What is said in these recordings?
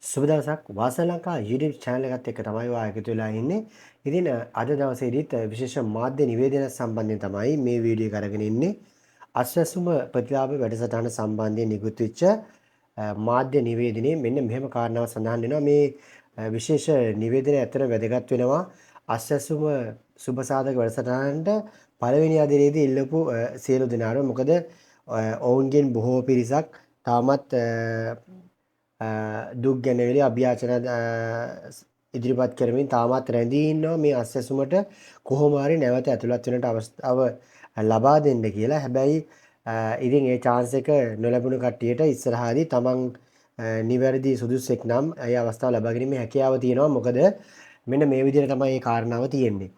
සුබ දවසක් වාසන Lanka YouTube channel එකත් එක්ක තමයි ඔයා එකතු වෙලා ඉන්නේ. ඉතින් අද දවසේදීත් විශේෂ මාධ්‍ය නිවේදන සම්බන්ධයෙන් තමයි මේ වීඩියෝ එක අරගෙන ඉන්නේ. අස්වැසුම ප්‍රතිලාභ වැඩසටහන සම්බන්ධයෙන් නිකුත් වෙච්ච මාධ්‍ය නිවේදනයේ මෙන්න මෙහෙම කාරණාවක් සඳහන් වෙනවා. මේ විශේෂ නිවේදනය ඇත්තට වැදගත් වෙනවා. අස්වැසුම සුබ සාධක වැඩසටහනට පළවෙනි අදියරේදී ඉල්ලපු සියලු දෙනාට. මොකද ඔවුන්ගෙන් බොහෝ පිරිසක් තාමත් දුක් ගැනවිලි අභ්‍යාචන ඉදිරිපත් කරමින් තාමත් රැඳී ඉන්නවා මේ අස්වැසුමට කොහොම හරි නැවත ඇතුළත් වෙන්නට අවස්ථාව ලබා දෙන්න කියලා. හැබැයි ඉතින් ඒ chance එක නොලැබුණු කට්ටියට ඉස්සරහදී තමන් නිවැරදි සුදුසෙක් නම් ඒ අවස්ථාව ලබා ගැනීමේ හැකියාව තියෙනවා. මොකද මෙන්න මේ විදිහට තමයි මේ කාරණාව තියෙන්නේ.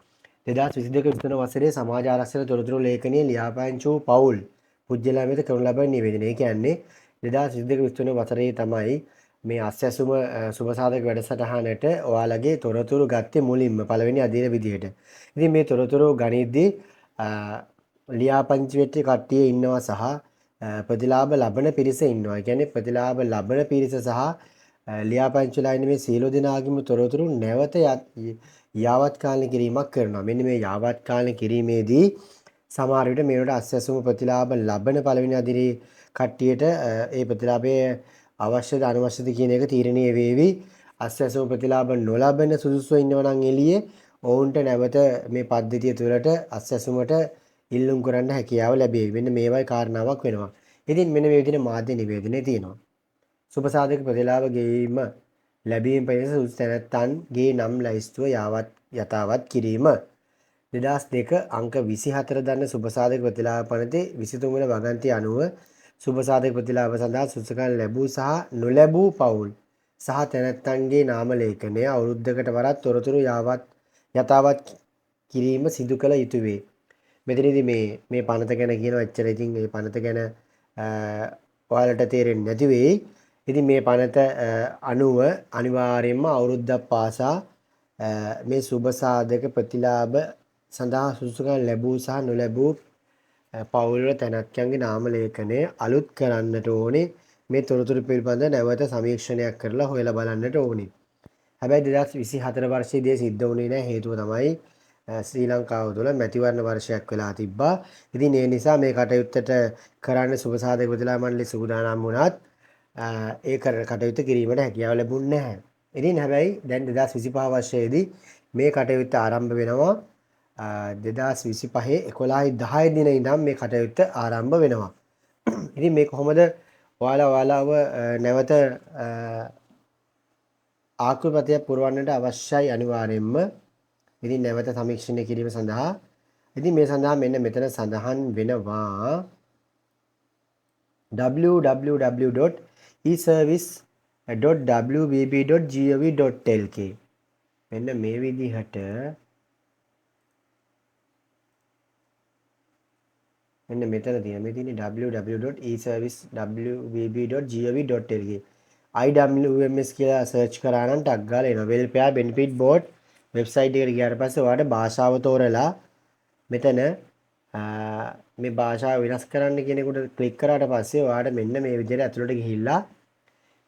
2022 වසරේ සමාජ ආරක්ෂක තොරතුරු ලේඛනයේ ලියාපදිංචි වූ පවුල් පුජ්‍යලා වෙත කරනු ලබන නිවේදනය. ඒ කියන්නේ 2022 වසරේ තමයි මේ අස්වැසුම සුබසාධක වැඩසටහනට ඔයාලගේ තොරතුරු ගත්තේ මුලින්ම පළවෙනි අදියර විදිහට. ඉතින් මේ තොරතුරු ගනිද්දී ලියාපදිංචි වෙච්ච කට්ටිය ඉන්නවා සහ ප්‍රතිලාභ ලබන පිරිස ඉන්නවා. ඒ කියන්නේ ප්‍රතිලාභ ලබන පිරිස සහ ලියාපදිංචිලා ඉන්න මේ සියලු දෙනාගේම තොරතුරු නැවත යාවත් කාලීන කිරීමක් කරනවා. මෙන්න මේ යාවත් කාලීන කිරීමේදී සමහර විට මේවට අස්වැසුම ප්‍රතිලාභ ලබන පළවෙනි අදියරේ කට්ටියට ඒ ප්‍රතිලාභයේ අවශ්‍යද අනවශ්‍යද කියන එක තීරණය වේවි. අස්වැසුම ප්‍රතිලාභ නොලබන සුදුසුව ඉන්නවා නම් එළියේ ඔවුන්ට නැවත මේ පද්ධතිය තුළට අස්වැසුමට ඉල්ලුම් කරන්න හැකියාව ලැබෙයි. මෙන්න මේවයි කාරණාවක් වෙනවා. ඉතින් මෙන්න මේ විදිහට මාධ්‍ය නිවේදනයේ තියෙනවා. සුබසාධක ප්‍රතිලාභ ගෙවීම ලැබීම පිණිස සුදුසු තැනැත්තන්ගේ නම් ලැයිස්තුව යථාවත් කිරීම 2002 අංක 24 දන්න සුබසාධක ප්‍රතිලාභ පනතේ 23 වන වගන්තිය අනුව සුබසාධක ප්‍රතිලාභ සඳහා සුසුකම් ලැබූ සහ නොලැබූ පවුල් සහ තැනැත්තන්ගේ නාම ලේඛනය අවුරුද්දකට වරක් තොරතුරු යථාවත් කිරීම සිදු කළ යුතු වේ. මෙතනදී මේ පනත ගැන කියනවා එච්චර ඉතින් මේ පනත ගැන ඔයාලට තේරෙන්නේ නැති වෙයි. ඉතින් මේ පනත අනුව අනිවාර්යයෙන්ම අවුරුද්දක් පාසා මේ සුබසාධක ප්‍රතිලාභ සඳහා සුසුකම් ලැබූ සහ නොලැබූ පවුල් තැනැත්තන්ගේ නාම ලේඛනය අලුත් කරන්නට ඕනේ. මේ තොරතුරු පිළිබඳ නැවත සමීක්ෂණයක් කරලා හොයලා බලන්නට ඕනේ. හැබැයි 2024 වර්ෂයේදී සිද්ධ වුණේ නැහැ. හේතුව තමයි ශ්‍රී ලංකාව තුළ මැතිවරණ වර්ෂයක් වෙලා තිබ්බා. ඉතින් ඒ නිසා මේ කටයුත්තට කරන්න සුබසාධක ප්‍රතිලාභ මණ්ඩලය සූදානම් වුණත් ඒ කටයුත්ත කිරීමට හැකියාව ලැබුණේ නැහැ. ඉතින් හැබැයි දැන් 2025 වර්ෂයේදී මේ කටයුත්ත ආරම්භ වෙනවා. 2025 11 දින ඉඳන් මේ කටයුත්ත ආරම්භ වෙනවා. ඉතින් මේ කොහොමද ඔයාලව නැවත ආකෘතිපතයක් පුරවන්නට අවශ්‍යයි අනිවාර්යයෙන්ම. ඉතින් නැවත සමීක්ෂණය කිරීම සඳහා ඉතින් මේ සඳහා මෙන්න මෙතන සඳහන් වෙනවා www.eservice.wbb.gov.lk මෙන්න මේ විදිහට මෙන්න මෙතන තියෙන මේ තියෙන්නේ www.eservice.wbb.gov.lk IWMS කියලා සර්ච් කරා නම් ටක් ගාලා එනවා. වෙල්ෆෙයාර් බෙනිෆිට් බෝඩ් වෙබ්සයිට් එකට ගියාට පස්සේ ඔයාලට භාෂාව තෝරලා මෙතන මේ භාෂාව වෙනස් කරන්න කෙනෙකුට ක්ලික් කරාට පස්සේ ඔයාලට මෙන්න මේ විදිහට ඇතුළට ගිහිල්ලා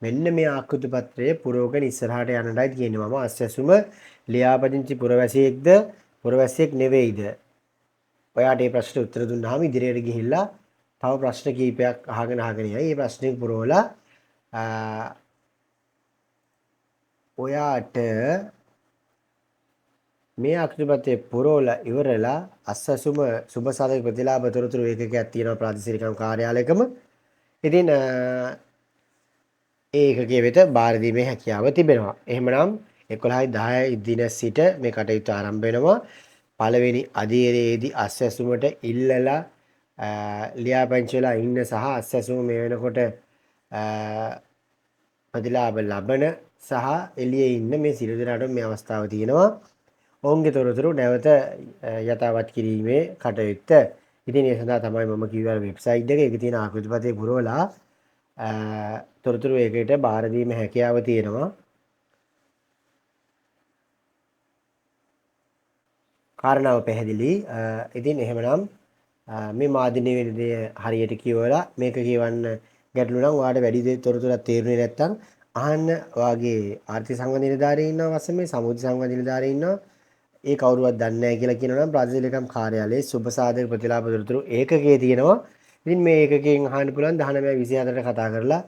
මෙන්න මේ ආකෘති පත්‍රය පුරවගෙන ඉස්සරහට යන්නටයි කියන්නේ. මම අස්වැසුම ලියාපදිංචි පුරවැසියෙක්ද පුරවැසියෙක් නෙවෙයිද? ඔයාට මේ ප්‍රශ්නට උත්තර දුන්නාම ඉදිරියට ගිහිල්ලා තව ප්‍රශ්න කීපයක් අහගෙන යයි. මේ ප්‍රශ්නේ පුරවලා ඔයාට මේ ආකෘතිපතේ පුරවලා ඉවරලා අස්වැසුම සුබසාධක ප්‍රතිලාභ තොරතුරු ඒකකයක් තියෙනවා ප්‍රාදේශීය කාර්යාලයකම. ඉතින් ඒ ඒකකයේ වෙත බාර දීමේ හැකියාව තිබෙනවා. එහෙමනම් 11/10 දින සිට මේ කටයුතු ආරම්භ වෙනවා. පළවෙනි අදියරේදී අස්වැසුමට ඉල්ලලා ලියාපදිංචි වෙලා ඉන්න සහ අස්වැසුම මේ වෙනකොට ප්‍රතිලාභ ලබන සහ එළියේ ඉන්න මේ සියලු දෙනාට මේ අවස්ථාව තියෙනවා. ඔවුන්ගේ තොරතුරු නැවත යථාවත් කිරීමේ කටයුත්ත. ඉතින් ඒ සඳහා තමයි මම කිව්වා වෙබ්සයිට් එක. ඒකේ තියෙන ආකෘතිපතේ පුරවලා තොරතුරු ඒකයට බාර දීමේ හැකියාව තියෙනවා. කාරණාව පැහැදිලි. ඉතින් එහෙමනම් මේ මාධ්‍ය නිවේදනය හරියට කියවලා මේක කියවන්න ගැටලු නම් ඔයාලට වැඩි දේ තොරතුරක් තේරුනේ නැත්නම් අහන්න ඔයාගේ ආර්ථික සංවර්ධන නිලධාරීන් ඉන්නවා වසමේ සමුද්‍ර සංවර්ධන නිලධාරීන් ඉන්නවා. ඒ කවුරුවත් දන්නේ නැහැ කියලා කියනවා නම් ප්‍රාදේශීය කාර්යාලයේ සුබ සාධක ප්‍රතිලාභ තොරතුරු ඒකකයේ තියෙනවා. ඉතින් මේ ඒකකයෙන් අහන්න පුළුවන් 1924ට කතා කරලා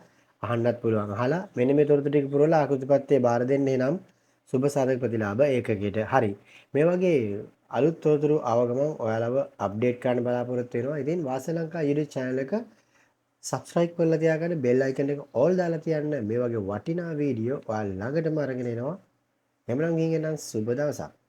අහන්නත් පුළුවන්. අහලා මෙන්න මේ තොරතුරු ටික පුරවලා ආකෘතිපත්යේ බාර දෙන්න එනම් සුබ සාධක ප්‍රතිලාභ ඒකකයට. හරි. මේ වගේ අලුත් තොරතුරු ආව ගමන් ඔයාලව අප්ඩේට් කරන්න බලාපොරොත්තු වෙනවා. ඉතින් වාසය ලංකා YouTube channel එක subscribe කරලා තියාගන්න bell icon එක all දාලා තියන්න. මේ වගේ වටිනා වීඩියෝ ඔයාලා ළඟටම අරගෙන එනවා. එමනම් ගිහින් එනම් සුබ දවසක්.